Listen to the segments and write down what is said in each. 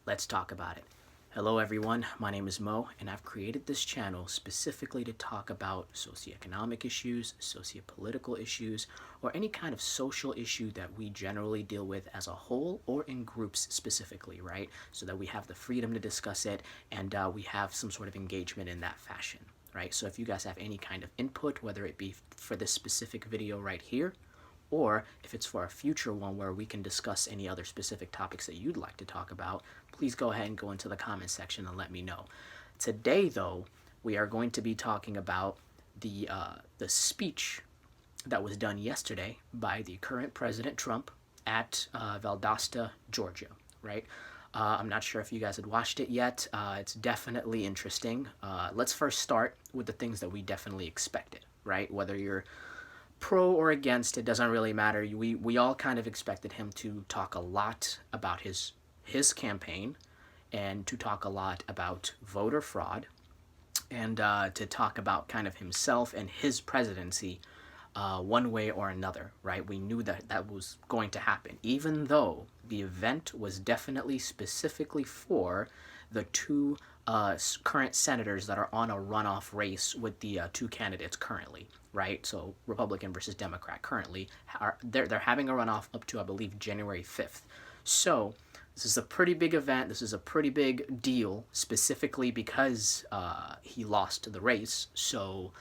Let's talk about it. Hello everyone, my name is Mo, and I've created this channel specifically to talk about socioeconomic issues, sociopolitical issues, or any kind of social issue that we generally deal with as a whole or in groups specifically, right? So that we have the freedom to discuss it and we have some sort of engagement in that fashion, right? So if you guys have any kind of input, whether it be for this specific video right here, or if it's for a future one where we can discuss any other specific topics that you'd like to talk about, please go ahead and go into the comment section and let me know. Today, though, we are going to be talking about the speech that was done yesterday by the current President Trump at Valdosta, Georgia, right? I'm not sure if you guys had watched it yet. It's definitely interesting. Let's first start with the things that we definitely expected, right? Whether you're pro or against, it doesn't really matter. We all kind of expected him to talk a lot about his campaign and to talk a lot about voter fraud and to talk about kind of himself and his presidency one way or another, right? We knew that that was going to happen, even though the event was definitely specifically for the two current senators that are on a runoff race with the two candidates currently, right? So Republican versus Democrat currently, they're having a runoff up to, I believe, January 5th. So this is a pretty big event. This is a pretty big deal, specifically because he lost the race. So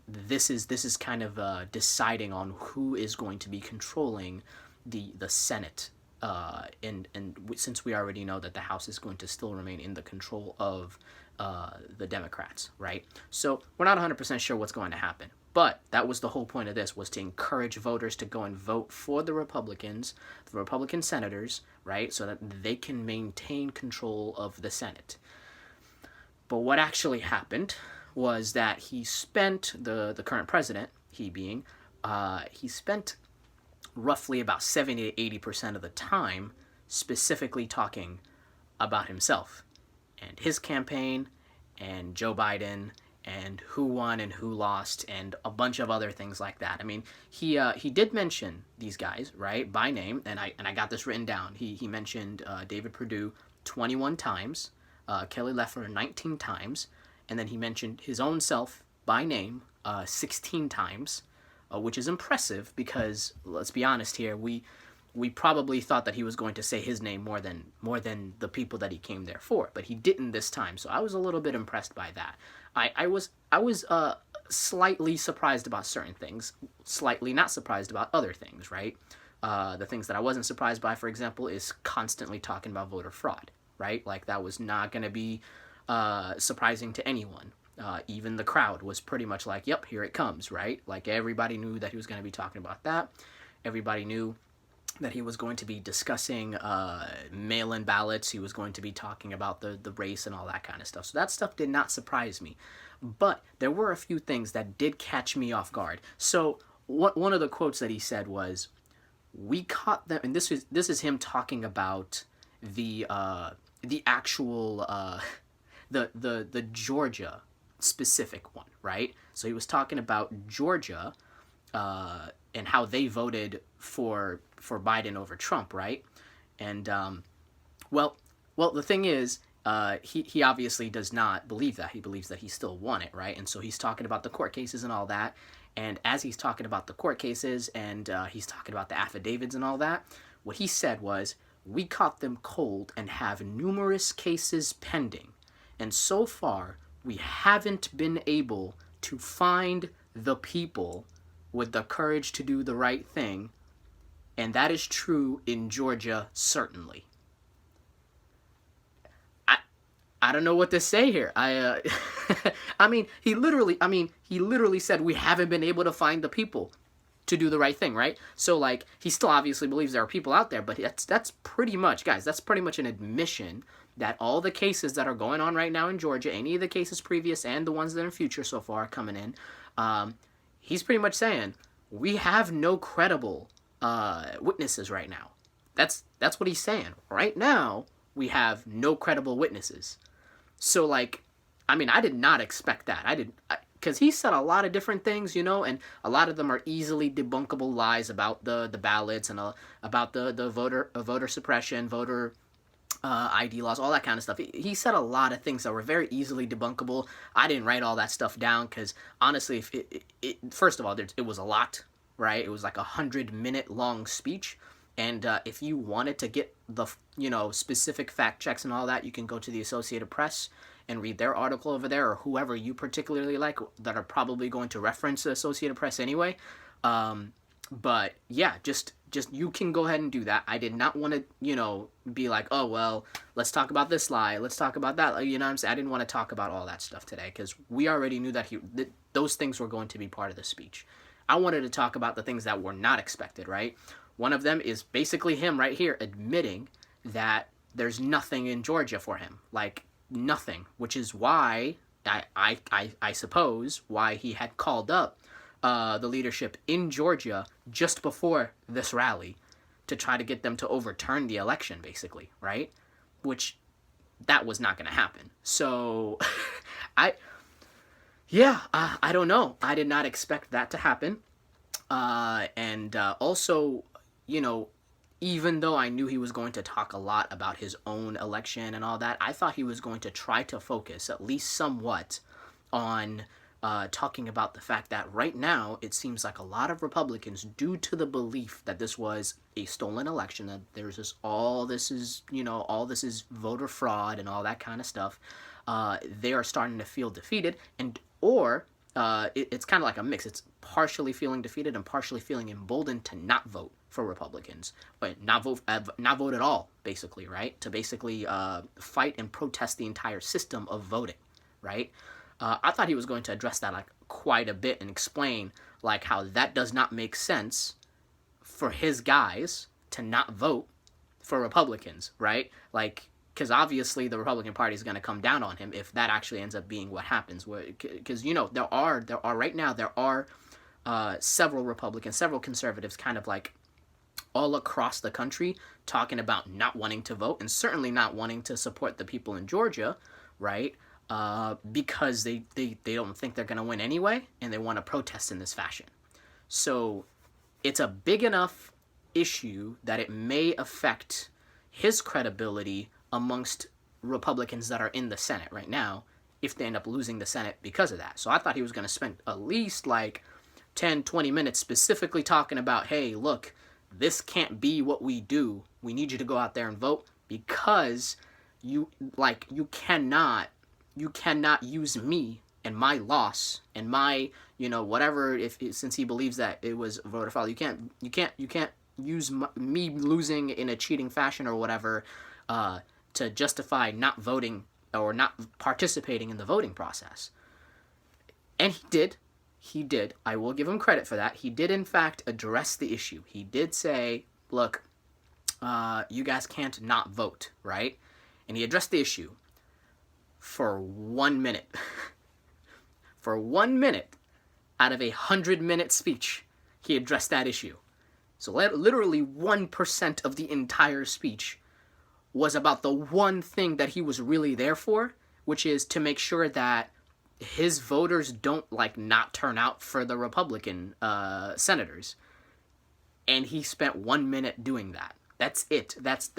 this is kind of deciding on who is going to be controlling the Senate. And since we already know that the House is going to still remain in the control of the Democrats, right? So we're not 100% sure what's going to happen. But that was the whole point of this, was to encourage voters to go and vote for the Republicans, the Republican senators, right? So that they can maintain control of the Senate. But what actually happened was that he spent, the current president, he spent roughly about 70 to 80% of the time specifically talking about himself and his campaign and Joe Biden and who won and who lost and a bunch of other things like that. I mean, he did mention these guys, right, by name, and I got this written down. He mentioned David Perdue 21 times, Kelly Loeffler 19 times, and then he mentioned his own self by name 16 times. Which is impressive because, let's be honest here, we probably thought that he was going to say his name more than the people that he came there for, but he didn't this time. So I was a little bit impressed by that. I was slightly surprised about certain things, slightly not surprised about other things, right? The things that I wasn't surprised by, for example, is constantly talking about voter fraud, right? Like that was not going to be surprising to anyone. Even the crowd was pretty much like, yep, here it comes, right? Like everybody knew that he was going to be talking about that. Everybody knew that he was going to be discussing mail-in ballots. He was going to be talking about the race and all that kind of stuff. So that stuff did not surprise me. But there were a few things that did catch me off guard. So one of the quotes that he said was, "We caught them," and this is him talking about the actual the Georgia specific one, right? So he was talking about Georgia and how they voted for Biden over Trump, right? And well, the thing is, he obviously does not believe that. He believes that he still won it, right? And so he's talking about the court cases and all that. And as he's talking about the court cases and he's talking about the affidavits and all that, what he said was, "We caught them cold and have numerous cases pending. And so far, we haven't been able to find the people with the courage to do the right thing. And that is true in Georgia, certainly." I don't know what to say here. I mean, he literally said we haven't been able to find the people to do the right thing, right? So like, he still obviously believes there are people out there, but that's pretty much, guys, that's pretty much an admission that all the cases that are going on right now in Georgia, any of the cases previous and the ones that are in future so far coming in, he's pretty much saying we have no credible witnesses right now. That's what he's saying. Right now, we have no credible witnesses. So like, I mean, I did not expect that. because he said a lot of different things, and a lot of them are easily debunkable lies about the ballots and about the voter suppression, voter ID laws, all that kind of stuff. He said a lot of things that were very easily debunkable. I didn't write all that stuff down because honestly, if first of all, it was a lot, right? It was like 100-minute long speech. And if you wanted to get the specific fact checks and all that, you can go to the Associated Press and read their article over there, or whoever you particularly like that are probably going to reference the Associated Press anyway. But yeah, just you can go ahead and do that. I did not want to be like, oh well, let's talk about this lie, let's talk about that. You know what I'm saying? I didn't want to talk about all that stuff today because we already knew that those things were going to be part of the speech. I wanted to talk about the things that were not expected, right? One of them is basically him right here admitting that there's nothing in Georgia for him, like nothing, which is why I suppose why he had called up the leadership in Georgia just before this rally to try to get them to overturn the election, basically, right? Which that was not going to happen. So I don't know. I did not expect that to happen. And also, even though I knew he was going to talk a lot about his own election and all that, I thought he was going to try to focus at least somewhat on talking about the fact that right now it seems like a lot of Republicans, due to the belief that this was a stolen election, that there's all this is voter fraud and all that kind of stuff, they are starting to feel defeated, or it's kind of like a mix. It's partially feeling defeated and partially feeling emboldened to not vote for Republicans, but not vote at all, basically, right? To basically fight and protest the entire system of voting, right? I thought he was going to address that like quite a bit and explain like how that does not make sense for his guys to not vote for Republicans, right? Like, because obviously the Republican Party is going to come down on him if that actually ends up being what happens. Because there are right now several Republicans, several conservatives, kind of like all across the country talking about not wanting to vote and certainly not wanting to support the people in Georgia, right? Because they don't think they're going to win anyway, and they want to protest in this fashion. So it's a big enough issue that it may affect his credibility amongst Republicans that are in the Senate right now if they end up losing the Senate because of that. So I thought he was going to spend at least like 10, 20 minutes specifically talking about, hey, look, this can't be what we do. We need you to go out there and vote because you cannot use me and my loss and my whatever, since he believes that it was voter fraud, you can't use me losing in a cheating fashion or whatever to justify not voting or not participating in the voting process. And he did. I will give him credit for that. He did in fact address the issue. He did say, look, you guys can't not vote, right? And he addressed the issue for 1 minute. For 1 minute out of a 100-minute speech, he addressed that issue. So literally 1% of the entire speech was about the one thing that he was really there for, which is to make sure that his voters don't not turn out for the Republican senators. And he spent 1 minute doing that. That's it. That's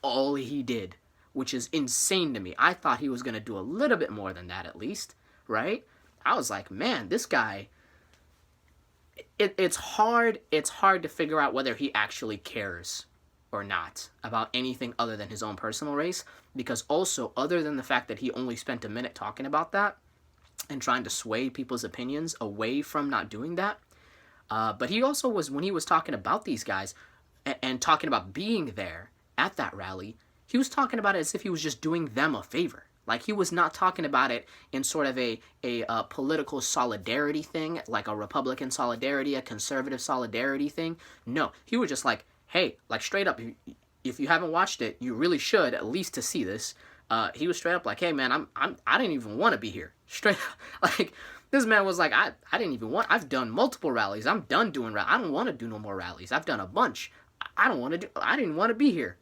all he did, which is insane to me. I thought he was going to do a little bit more than that at least, right? I was like, man, this guy, it's hard to figure out whether he actually cares or not about anything other than his own personal race, because also, other than the fact that he only spent a minute talking about that and trying to sway people's opinions away from not doing that, but he also was, when he was talking about these guys and talking about being there at that rally, he was talking about it as if he was just doing them a favor. Like, he was not talking about it in sort of a political solidarity thing, like a Republican solidarity, a conservative solidarity thing. No, he was just like, hey, like straight up, if you haven't watched it, you really should, at least to see this. He was straight up like, hey man, I didn't even want to be here. Straight up, like, this man was like, I didn't even want, I've done multiple rallies. I'm done doing rallies. I don't want to do no more rallies. I've done a bunch. I didn't want to be here.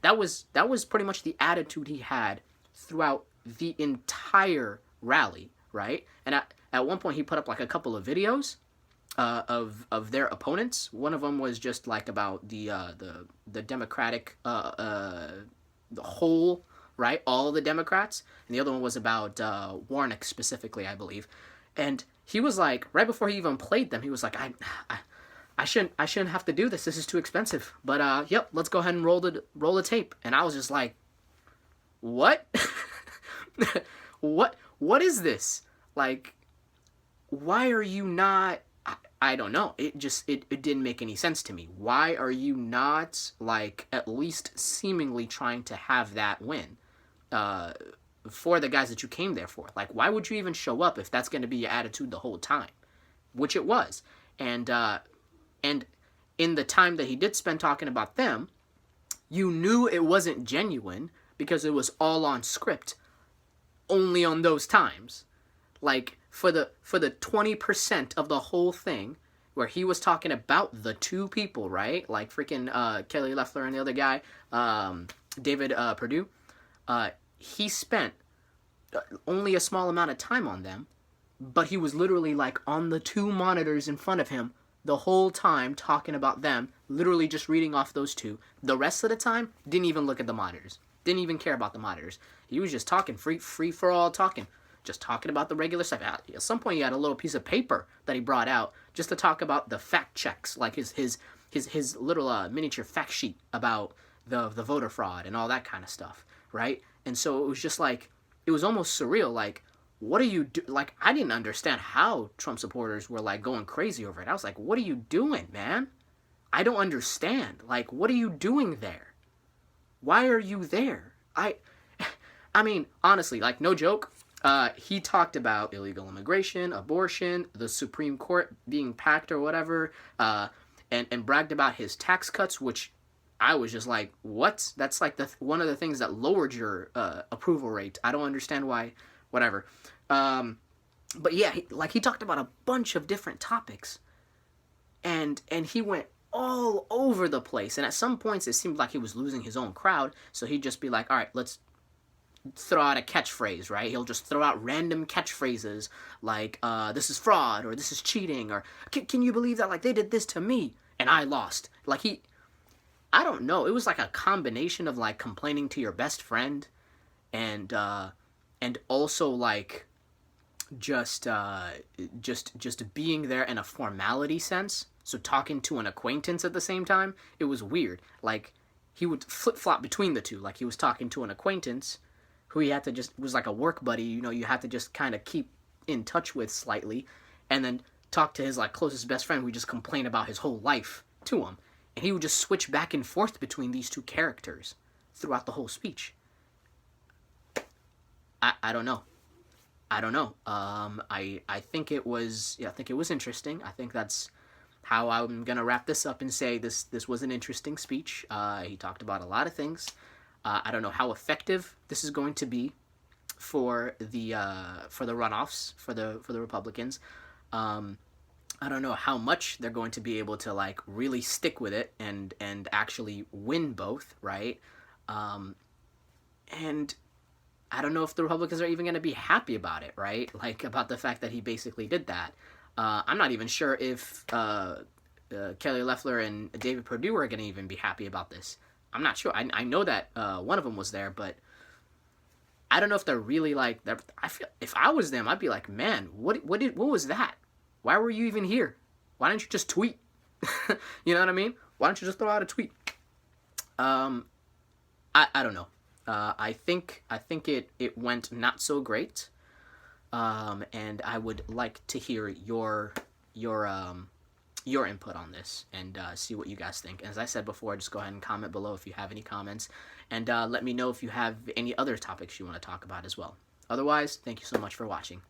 That was pretty much the attitude he had throughout the entire rally, right? And at one point he put up like a couple of videos of their opponents. One of them was just like about the Democratic the whole, right, all the Democrats, and the other one was about Warnock specifically, I believe. And he was like, right before he even played them, he was like, I shouldn't have to do this. This is too expensive. But yep, let's go ahead and roll the tape. And I was just like, what? What is this? Like, why are you not? I don't know. It didn't make any sense to me. Why are you not, like, at least seemingly trying to have that win for the guys that you came there for? Like, why would you even show up if that's going to be your attitude the whole time? Which it was. And in the time that he did spend talking about them, you knew it wasn't genuine because it was all on script only on those times. Like, for the 20% of the whole thing where he was talking about the two people, right? Like freaking Kelly Loeffler and the other guy, David Perdue, he spent only a small amount of time on them, but he was literally like on the two monitors in front of him the whole time talking about them, literally just reading off those two. The rest of the time, didn't even look at the monitors. Didn't even care about the monitors. He was just talking, free for all talking. Just talking about the regular stuff. At some point, he had a little piece of paper that he brought out just to talk about the fact checks, like his little miniature fact sheet about the voter fraud and all that kind of stuff, right? And so it was just like, it was almost surreal. Like, what are you like? I didn't understand how Trump supporters were like going crazy over it. I was like, what are you doing, man? I don't understand. Like, what are you doing there? Why are you there? I mean, honestly, like, no joke. He talked about illegal immigration, abortion, the Supreme Court being packed or whatever, and bragged about his tax cuts, which I was just like, what? That's like one of the things that lowered your approval rate. I don't understand why, whatever. But yeah, he talked about a bunch of different topics, and he went all over the place. And at some points, it seemed like he was losing his own crowd, so he'd just be like, all right, let's throw out a catchphrase, right? He'll just throw out random catchphrases like, this is fraud, or this is cheating, or can you believe that, like, they did this to me and I lost? Like, I don't know, it was like a combination of like complaining to your best friend and also like just being there in a formality sense, so talking to an acquaintance at the same time. It was weird. Like, he would flip-flop between the two. Like, he was talking to an acquaintance who he had to just, was like a work buddy, you know, you had to just kind of keep in touch with slightly, and then talk to his like closest best friend who would just complain about his whole life to him. And he would just switch back and forth between these two characters throughout the whole speech. I don't know. I think it was interesting. I think that's how I'm gonna wrap this up and say this was an interesting speech. He talked about a lot of things. I don't know how effective this is going to be for the runoffs for the Republicans. I don't know how much they're going to be able to like really stick with it and actually win both, right? And I don't know if the Republicans are even going to be happy about it, right? Like, about the fact that he basically did that. I'm not even sure if Kelly Loeffler and David Perdue are going to even be happy about this. I'm not sure. I know that one of them was there, but I don't know if they're really like. I feel if I was them, I'd be like, man, what was that? Why were you even here? Why didn't you just tweet? You know what I mean? Why don't you just throw out a tweet? I don't know. I think it went not so great. And I would like to hear your input on this and see what you guys think. As I said before, just go ahead and comment below if you have any comments, and let me know if you have any other topics you want to talk about as well. Otherwise, thank you so much for watching.